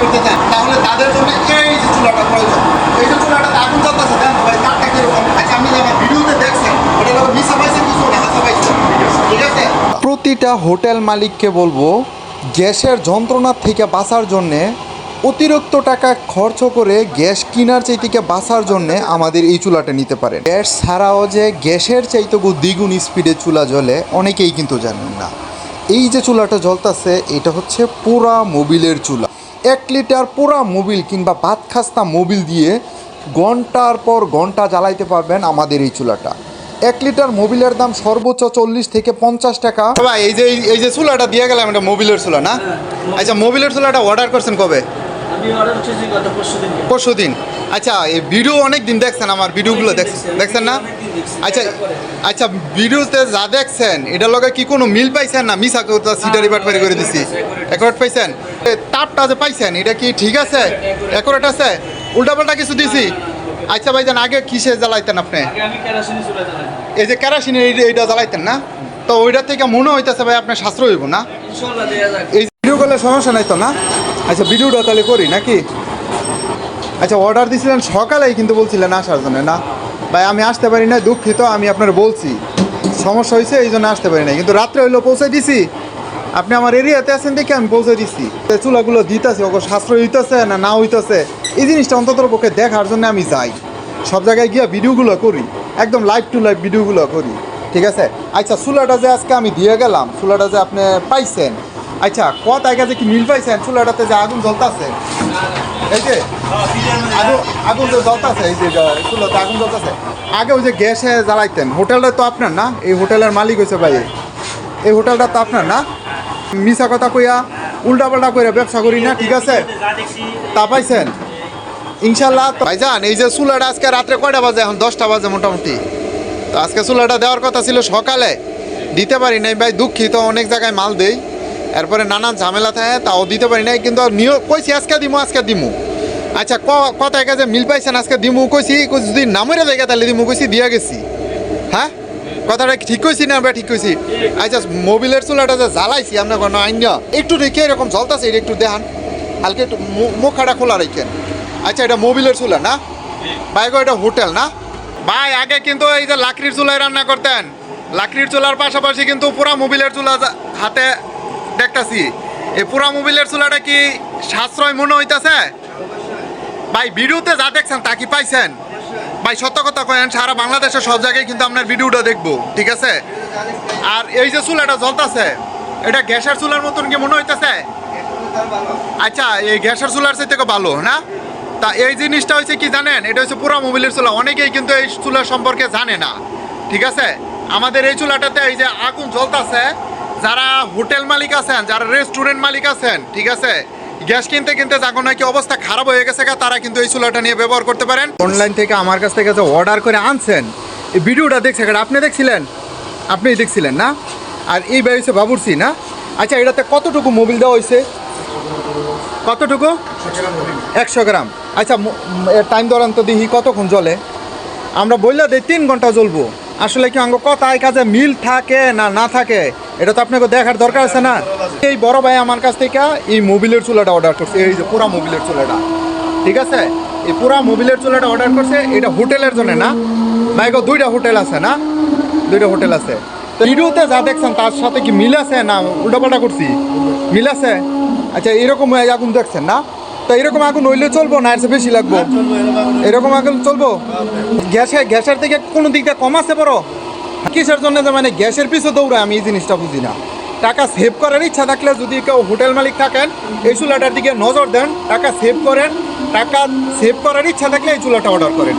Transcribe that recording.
করতে চান তাহলে তাদের জন্য এই যে চুলাটা প্রয়োজন। এই যে চুলাটাতে আগুন জ্বলতেছে দেন তো ভাই তারটা কিরকম। আচ্ছা আপনি আমার ভিডিওতে দেখছেন ওটা লোক মিশা পাইছেন কিছু না হাসা পাইছেন, ঠিক আছে? প্রতিটা হোটেল মালিককে বলবো গ্যাসের যন্ত্রণার থেকে বাঁচার জন্যে অতিরিক্ত টাকা খরচ করে গ্যাস কেনার চাইতে বাঁচার জন্যে আমাদের এই চুলাটা নিতে পারেন। গ্যাস ছাড়াও যে গ্যাসের চাইতে দ্বিগুণ স্পিডে চুলা জ্বলে অনেকেই কিন্তু জানেন না। এই যে চুলাটা জ্বলতেছে এটা হচ্ছে পুরা মোবিলের চুলা। 1 লিটার পুরা মোবিল কিংবা ভাত খাস্তা মোবিল দিয়ে ঘন্টার পর ঘন্টা জ্বালাইতে পারবেন আমাদের এই চুলাটা। 1 লিটার মোবিলের দাম সর্বোচ্চ 40 থেকে 50 টাকা। ভাই এই যে চুলাটা দিয়ে গেলাম এটা মোবিলের চুলা না? আচ্ছা মোবিলের চুলাটা অর্ডার করছেন কবে? আমি অর্ডার করেছি গত পরশুদিন। পরশুদিন। আচ্ছা এই ভিডিও অনেক দিন দেখছেন, আমার ভিডিওগুলো দেখছেন না? আচ্ছা আচ্ছা ভিডিওতে যা দেখছেন এটার লগে কি কোনো মিল পাইছেন না মিছা কথা সিটারি বাটপারি করে দিছি? অ্যাকুরেট পাইছেন? তারটা যে পাইছেন এটা কি ঠিক আছে? অ্যাকুরেট আছে? উল্টাপাল্টা কিছু দিছি? আচ্ছা ভাইজান আগে কিসে জ্বালাইতেন আপনি? আগে আমি কেরোসিনে চুলা জ্বালাই। এই যে কেরোসিনের এইটা জ্বালাইতেন না? তো ওইটার থেকে মনে হইতেছে ভাই আপনার সাশ্রয় হইব না? ইনশাআল্লাহ দেয়া যাক। এই ভিডিও করলে সমস্যা নাই তো না? আচ্ছা ভিডিওটা তাহলে করি নাকি? আচ্ছা অর্ডার দিয়েছিলেন সকালেই কিন্তু বলছিলেন আসার জন্য না? ভাই আমি আসতে পারি না, দুঃখিত। আমি আপনার বলছি সমস্যা হয়েছে এই জন্য আসতে পারি না, কিন্তু রাত্রে হইলো পৌঁছে দিছি। আপনি আমার এরিয়াতে আছেন দেখে আমি পৌঁছে দিচ্ছি। চুলাগুলো দিতেছি ওকে সাশ্রয় হইতেছে না হইতেছে এই জিনিসটা অন্তত পক্ষে দেখার জন্য আমি যাই, সব জায়গায় গিয়ে ভিডিওগুলো করি, একদম লাইভ টু লাইভ ভিডিওগুলো করি, ঠিক আছে? আচ্ছা চুলাটা যে আজকে আমি দিয়ে গেলাম, চুলাটা যে আপনি পাইছেন, আচ্ছা কথায় কাছে কি মিল পাইছেন? চুলাটাতে যে আগুন জ্বলতেছে, এই যে আগুন যে জ্বলতেছে, এই যে চুলাতে আগুন জ্বলতেছে, আগে ওই যে গ্যাসে জ্বালাইতেন, হোটেলটা তো আপনার না? এই হোটেলের মালিক হয়েছে ভাই, এই হোটেলটা তো আপনার না? মিছা কথা কইয়া উল্টাপাল্টা কইরা ব্যবসা করি না, ঠিক আছে? তা পাইছেন ইনশাল্লাহ। ভাইজান এই যে চুলাটা আজকে রাত্রে কয়টা বাজে? এখন 10টা বাজে মোটামুটি। তো আজকে চুলাটা দেওয়ার কথা ছিল সকালে, দিতে পারি নাই ভাই, দুঃখিত। অনেক জায়গায় মাল দেই, এরপরে নানান ঝামেলা থাকে, তাও দিতে পারি নাই, কিন্তু কইছি আজকে দিমু। আচ্ছা কথায় কাজে মিল পাইছেন? আজকে দিমু কইছি, যদি নামের জায়গা তাহলে দিমু কইছি, দিয়া গেছি। হ্যাঁ কথাটা ঠিক কইছি না আমরা? ঠিক কইছি। আচ্ছা মোবিলের চুলাটা যে জ্বালাইছি আপনার কোনো আইন একটু রেখে এরকম জ্বলতেছে, এটা একটু দেখান হালকা, একটু মুখাটা খোলা রেখেন। আচ্ছা এটা মোবিলের চুলা না ভাই গো? এটা হোটেল না ভাই? আগে কিন্তু এই যে লাকড়ির চুলায় রান্না করতেন, লাকড়ির চুলার পাশাপাশি কিন্তু পুরা মোবিলের চুলা হাতে দেখতেছি। এই পুরা মোবিলের চুলাটা কি সাশ্রয় মনে হইতেছে ভাই? ভিডিওতে যা দেখছেন তা কি পাইছেন ভাই? সত্য কথা কয়েন, সারা বাংলাদেশের সব জায়গায় কিন্তু আপনার ভিডিওটা দেখবো, ঠিক আছে? আর এই যে চুলাটা জ্বলতেছে এটা গ্যাসের চুলার মতন কি মনে হইতেছে? আচ্ছা এই গ্যাসের চুলার চাইতে ভালো না? তা এই জিনিসটা হচ্ছে কি জানেন, এটা হচ্ছে পুরা মোবিলের চুলা। অনেকেই কিন্তু এই চুলার সম্পর্কে জানে না, ঠিক আছে? আমাদের এই চুলাটাতে এই যে আগুন জ্বলতেছে, যারা হোটেল মালিক আছেন, যারা রেস্টুরেন্ট মালিক আছেন, ঠিক আছে, গ্যাস কিনতে যখন নাকি অবস্থা খারাপ হয়ে গেছে তারা কিন্তু এই চুলাটা নিয়ে ব্যবহার করতে পারেন। অনলাইন থেকে আমার কাছ থেকে যে অর্ডার করে আনছেন, এই ভিডিওটা দেখছেন, আপনি দেখছিলেন? আপনিই দেখছিলেন না? আর এই ভাই হচ্ছে বাবুরচি না? আচ্ছা এটাতে কতটুকু মোবিল দেওয়া হয়েছে? কতটুকু? 100 গ্রাম। আচ্ছা টাইম ধরান তো দেখি কতক্ষণ জ্বলে। আমরা বললে দিই 3 ঘন্টা জ্বলবো, আসলে কি আঙ্গ কথায় কাজে মিল থাকে না থাকে এটা তো আপনাকে দেখার দরকার আছে না? এই বড় ভাই আমার কাছ থেকে এই মোবিলের চুলাটা অর্ডার করছে, এই যে পুরা মোবিলের চুলাটা, ঠিক আছে? এই পুরা মোবিলের চুলাটা অর্ডার করছে, এটা হোটেলের জন্য না ভাই গো? 2টা হোটেল আছে না? 2টা হোটেল আছে। তো ভিডিওতে যা দেখছেন তার সাথে কি মিল আছে না উল্টাপাল্টা করছি? মিল আছে। আচ্ছা এরকম আগুন দেখছেন না? তো এরকম আগুন হইলে চলবো না এর চেয়ে বেশি লাগবো? এরকম আগুন চলবো? গ্যাসের থেকে কোনো দিকটা কম আছে বড়? কিসের জন্য যে মানে গ্যাসের পিছু দৌড়ায় আমি এই জিনিসটা বুঝি না। টাকা সেভ করার ইচ্ছা থাকলে যদি কেউ হোটেল মালিক থাকেন এই চুলাটার দিকে নজর দেন, টাকা সেভ করেন। টাকা সেভ করার ইচ্ছা থাকলে এই চুলাটা অর্ডার করেন।